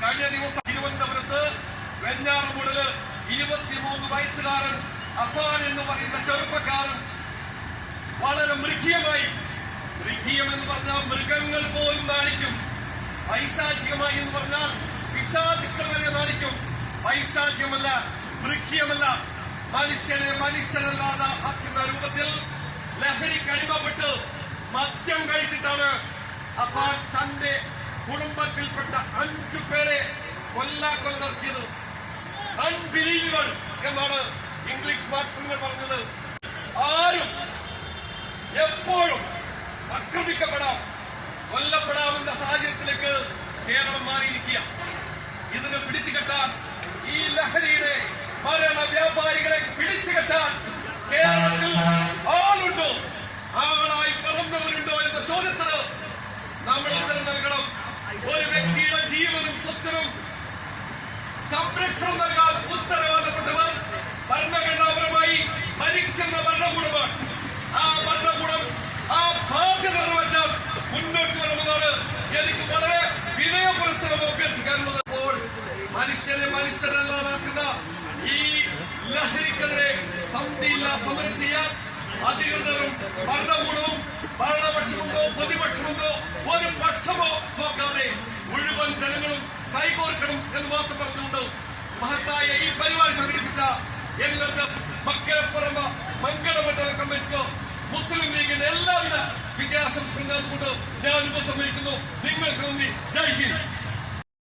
കഴിഞ്ഞ ദിവസം തിരുവനന്തപുരത്ത് വെഞ്ഞാറമൂടില് 23 വയസ്സുകാരൻ അഫാൻ എന്ന് പറയുന്ന ചെറുപ്പക്കാരൻ വളരെ മൃഗീയമായി, മൃഗീയം എന്ന് പറഞ്ഞാൽ മൃഗങ്ങൾ പോലും നാണിക്കും, പൈശാചികമായി എന്ന് പറഞ്ഞാൽ പിശാചുക്കൾ വരെ നാണിക്കും. പൈശാചികമല്ല, മൃഗീയമല്ല, മനുഷ്യനെ മനുഷ്യനല്ലാതെ ആക്കുന്ന രൂപത്തിൽ ലഹരിക്ക് അടിമപ്പെട്ട് മദ്യം കഴിച്ചിട്ടാണ് അഫാൻ തന്റെ കുടുംബത്തിൽപ്പെട്ട 5 പേരെ കൊല്ലാക്കൊല നടത്തിയത്. അൺബിലീവബിൾ എന്നാണ് ഇംഗ്ലീഷ് മാധ്യമങ്ങൾ പറഞ്ഞത്. ആരും എപ്പോഴും ആക്രമിക്കപ്പെടാം, കൊല്ലപ്പെടാമെന്ന സാഹചര്യത്തിലേക്ക് കേരളം മാറിയിരിക്കുക. ഇതിനെ പിടിച്ചുകെട്ടാൻ, ഈ ലഹരിയുടെ മരണ വ്യാപാരികളെ പിടിച്ചുകെട്ടാൻ കേരളത്തിൽ ആളുണ്ടോ, ആളായി പിറന്നവരുണ്ടോ എന്ന ചോദ്യത്തിന് നമ്മൾ ഉത്തരം നൽകണം. ഒരു വ്യക്തിയുടെ ജീവനും സ്വത്തിനും സംരക്ഷണം നൽകാൻ ഉത്തരവാദപ്പെട്ടവർ ഭരണഘടനാപരമായി ഭരിക്കുന്ന ഭരണകൂടമാണ്. ആ ഭരണകൂടം ആ ബാധ്യത നിറവേറ്റാൻ മുന്നോട്ട് വരണമെന്നാണ് എനിക്ക് വളരെ വിനയപുരസ്സരം അഭ്യർത്ഥിക്കാനുള്ളത്. അപ്പോൾ മനുഷ്യനെ മനുഷ്യരല്ലാതാക്കുന്ന ഈ ലഹരിക്കെതിരെ സന്ധിയില്ലാ സമരം ചെയ്യാൻ അധികൃതരും ഭരണകൂടവും, ഭരണപക്ഷമുണ്ടോ പ്രതിപക്ഷമുണ്ടോ ഒരു പക്ഷമോ നോക്കാതെ മുഴുവൻ ജനങ്ങളും കൈകോർക്കണം എന്ന് മാത്രം പറഞ്ഞുകൊണ്ട് മഹത്തായ ഈ പരിപാടി സംഘടിപ്പിച്ച LFS മക്കരപ്പുറമ മംഗളമണ്ഡല കമ്മിറ്റിക്ക് മുസ്ലിം ലീഗിന്റെ എല്ലാവിധ വിജയാശംസകൾ നേർന്നുകൊണ്ട് ഞാൻ ഉപസംഹരിക്കുന്നു. നിങ്ങൾക്ക് നന്ദി. ജയ് ഹിന്ദ്.